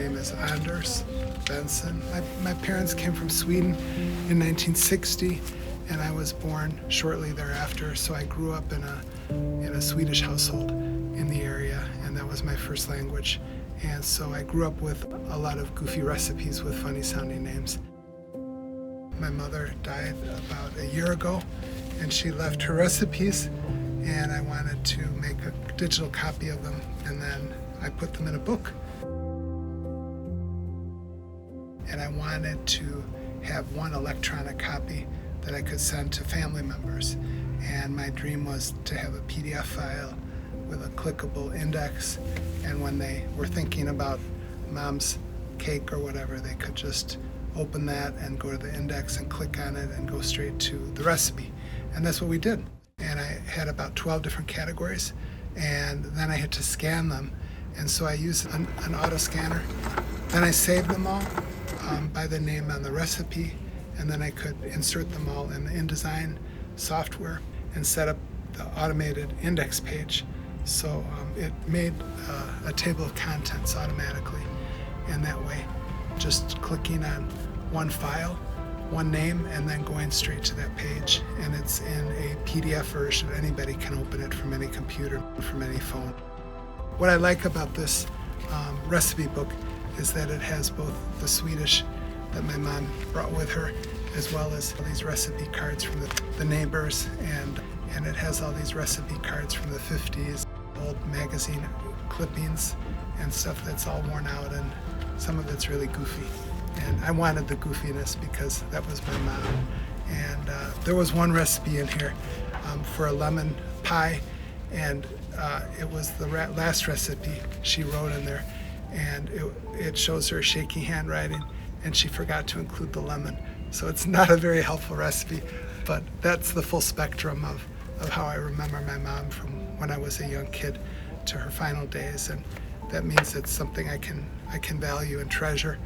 name is Anders Benson. My parents came from Sweden in 1960, and I was born shortly thereafter, so I grew up in a Swedish household in the area, and that was my first language. And so I grew up with a lot of goofy recipes with funny sounding names. My mother died about a year ago, and she left her recipes, and I wanted to make a digital copy of them, and then I put them in a book. And I wanted to have one electronic copy that I could send to family members. And my dream was to have a PDF file with a clickable index, and when they were thinking about mom's cake or whatever, they could just open that and go to the index and click on it and go straight to the recipe. And that's what we did. And I had about 12 different categories, and then I had to scan them. And so I used an auto scanner. Then I saved them all by the name on the recipe, and then I could insert them all in the InDesign software and set up the automated index page. So it made a table of contents automatically in that way, just clicking on one file, one name, and then going straight to that page. And it's in a PDF version. Anybody can open it from any computer, from any phone. What I like about this recipe book is that it has both the Swedish that my mom brought with her, as well as all these recipe cards from the neighbors, and it has all these recipe cards from the 50s, old magazine clippings and stuff that's all worn out, and some of it's really goofy. And I wanted the goofiness because that was my mom. And there was one recipe in here for a lemon pie, and it was the last recipe she wrote in there, and it shows her shaky handwriting, and she forgot to include the lemon. So it's not a very helpful recipe, but that's the full spectrum of how I remember my mom from when I was a young kid to her final days, and that means it's something I can value and treasure.